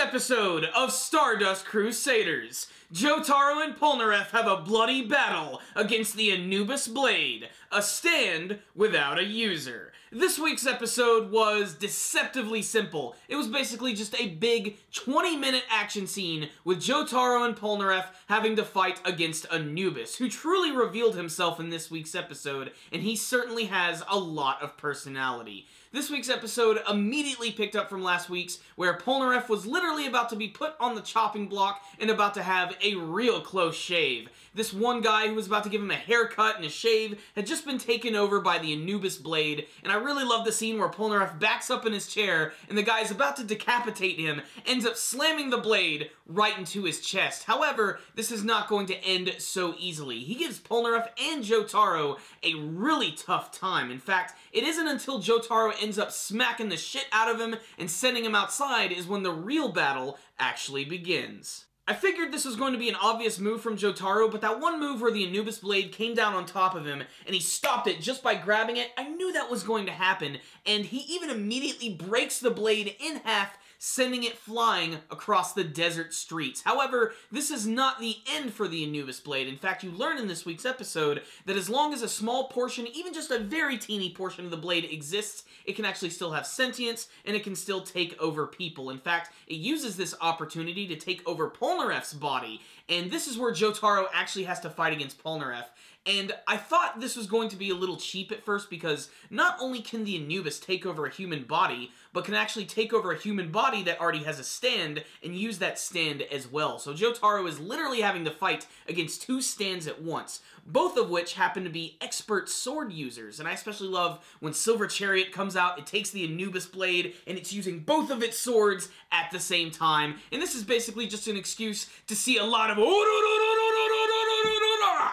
episode of Stardust Crusaders, Jotaro and Polnareff have a bloody battle against the Anubis Blade, a stand without a user. This week's episode was deceptively simple. It was basically just a big 20-minute action scene with Jotaro and Polnareff having to fight against Anubis, who truly revealed himself in this week's episode, and he certainly has a lot of personality. This week's episode immediately picked up from last week's, where Polnareff was literally about to be put on the chopping block and about to have a real close shave. This one guy who was about to give him a haircut and a shave had just been taken over by the Anubis Blade, and I really love the scene where Polnareff backs up in his chair and the guy is about to decapitate him, ends up slamming the blade right into his chest. However, this is not going to end so easily. He gives Polnareff and Jotaro a really tough time. In fact, it isn't until Jotaro ends up smacking the shit out of him and sending him outside is when the real battle actually begins. I figured this was going to be an obvious move from Jotaro, but that one move where the Anubis Blade came down on top of him and he stopped it just by grabbing it, I knew that was going to happen, and he even immediately breaks the blade in half, sending it flying across the desert streets. However, this is not the end for the Anubis Blade. In fact, you learn in this week's episode that as long as a small portion, even just a very teeny portion of the blade exists, it can actually still have sentience, and it can still take over people. In fact, it uses this opportunity to take over Polnareff's body, and this is where Jotaro actually has to fight against Polnareff. And I thought this was going to be a little cheap at first because not only can the Anubis take over a human body, but can actually take over a human body that already has a stand and use that stand as well. So Jotaro is literally having to fight against two stands at once, both of which happen to be expert sword users. And I especially love when Silver Chariot comes out, it takes the Anubis Blade, and it's using both of its swords at the same time. And this is basically just an excuse to see a lot of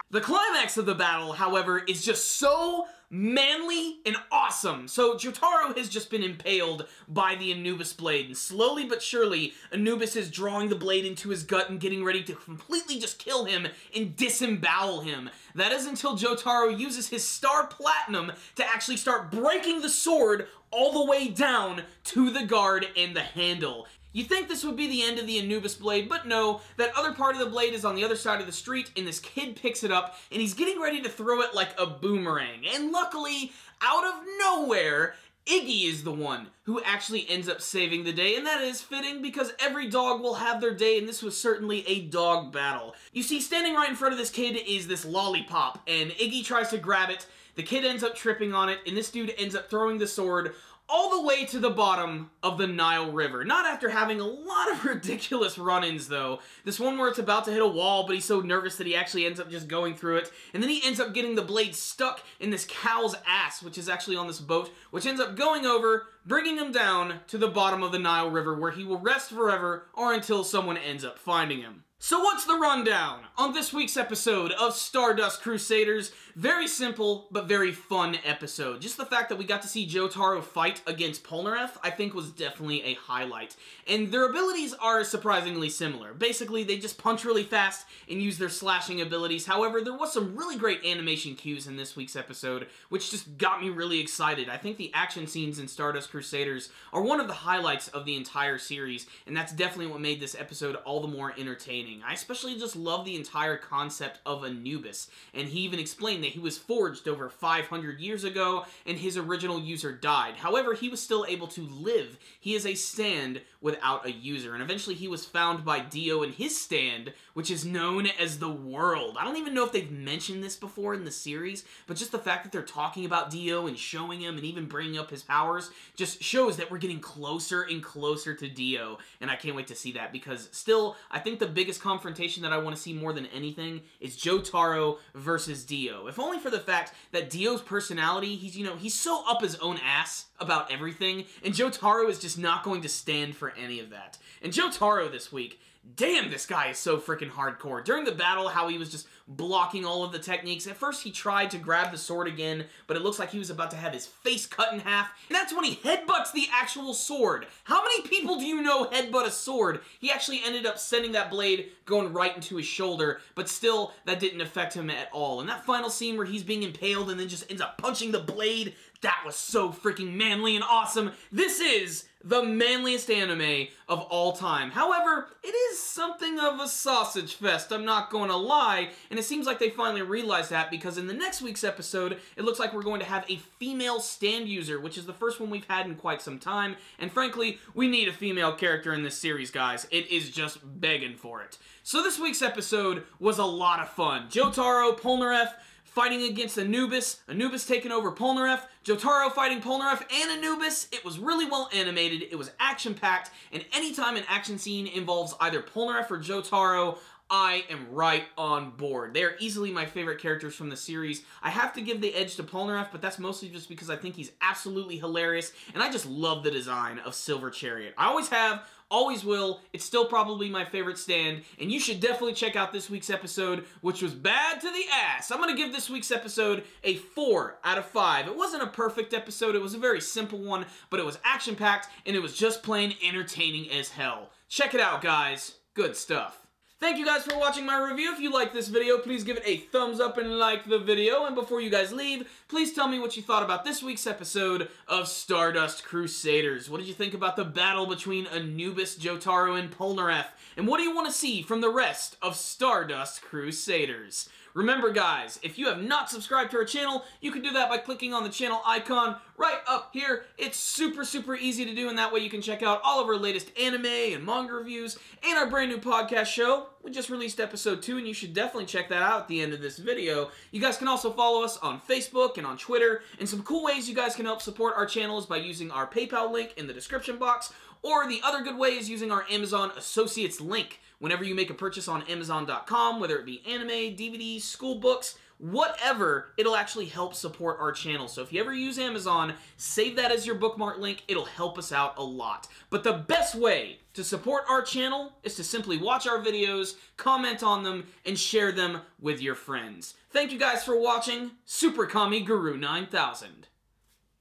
The climax of the battle, however, is just so manly and awesome. So Jotaro has just been impaled by the Anubis Blade, and slowly but surely, Anubis is drawing the blade into his gut and getting ready to completely just kill him and disembowel him. That is until Jotaro uses his Star Platinum to actually start breaking the sword all the way down to the guard and the handle. You'd think this would be the end of the Anubis Blade, but no, that other part of the blade is on the other side of the street, and this kid picks it up, and he's getting ready to throw it like a boomerang. And luckily, out of nowhere, Iggy is the one who actually ends up saving the day, and that is fitting because every dog will have their day, and this was certainly a dog battle. You see, standing right in front of this kid is this lollipop, and Iggy tries to grab it, the kid ends up tripping on it, and this dude ends up throwing the sword all the way to the bottom of the Nile River. Not after having a lot of ridiculous run-ins, though. This one where it's about to hit a wall, but he's so nervous that he actually ends up just going through it. And then he ends up getting the blade stuck in this cow's ass, which is actually on this boat, which ends up going over, bringing him down to the bottom of the Nile River, where he will rest forever or until someone ends up finding him. So what's the rundown on this week's episode of Stardust Crusaders? Very simple, but very fun episode. Just the fact that we got to see Jotaro fight against Polnareff, I think was definitely a highlight. And their abilities are surprisingly similar. Basically, they just punch really fast and use their slashing abilities. However, there was some really great animation cues in this week's episode, which just got me really excited. I think the action scenes in Stardust Crusaders are one of the highlights of the entire series, and that's definitely what made this episode all the more entertaining. I especially just love the entire concept of Anubis, and he even explained that he was forged over 500 years ago, and his original user died. However, he was still able to live. He is a stand without a user, and eventually he was found by Dio in his stand, which is known as the World. I don't even know if they've mentioned this before in the series, but just the fact that they're talking about Dio and showing him and even bringing up his powers just shows that we're getting closer and closer to Dio, and I can't wait to see that, because still, I think the biggest confrontation that I want to see more than anything is Jotaro versus Dio. If only for the fact that Dio's personality, he's so up his own ass about everything, and Jotaro is just not going to stand for any of that. And Jotaro this week, damn, this guy is so freaking hardcore. During the battle, how he was just blocking all of the techniques. At first, he tried to grab the sword again, but it looks like he was about to have his face cut in half, and that's when he headbutts the actual sword. How many people do you know headbutt a sword? He actually ended up sending that blade going right into his shoulder, but still, that didn't affect him at all. And that final scene where he's being impaled and then just ends up punching the blade, that was so freaking manly and awesome. This is the manliest anime of all time. However, it is something of a sausage fest, I'm not going to lie, and it seems like they finally realized that because in the next week's episode, it looks like we're going to have a female stand user, which is the first one we've had in quite some time, and frankly, we need a female character in this series, guys. It is just begging for it. So this week's episode was a lot of fun. Jotaro, Polnareff, fighting against Anubis, Anubis taking over Polnareff, Jotaro fighting Polnareff and Anubis. It was really well animated, it was action-packed, and anytime an action scene involves either Polnareff or Jotaro, I am right on board. They are easily my favorite characters from the series. I have to give the edge to Polnareff, but that's mostly just because I think he's absolutely hilarious, and I just love the design of Silver Chariot. I always have, always will. It's still probably my favorite stand, and you should definitely check out this week's episode, which was bad to the ass. I'm going to give this week's episode a 4 out of 5. It wasn't a perfect episode. It was a very simple one, but it was action-packed, and it was just plain entertaining as hell. Check it out, guys. Good stuff. Thank you guys for watching my review. If you like this video, please give it a thumbs up and like the video. And before you guys leave, please tell me what you thought about this week's episode of Stardust Crusaders. What did you think about the battle between Anubis, Jotaro, and Polnareff? And what do you want to see from the rest of Stardust Crusaders? Remember, guys, if you have not subscribed to our channel, you can do that by clicking on the channel icon right up here. It's super, super easy to do, and that way you can check out all of our latest anime and manga reviews and our brand new podcast show. We just released episode 2, and you should definitely check that out at the end of this video. You guys can also follow us on Facebook and on Twitter, and some cool ways you guys can help support our channel is by using our PayPal link in the description box, or the other good way is using our Amazon Associates link. Whenever you make a purchase on Amazon.com, whether it be anime, DVDs, school books, whatever, it'll actually help support our channel. So if you ever use Amazon, save that as your bookmark link. It'll help us out a lot. But the best way to support our channel is to simply watch our videos, comment on them, and share them with your friends. Thank you guys for watching. Super Kami Guru 9000.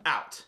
Out.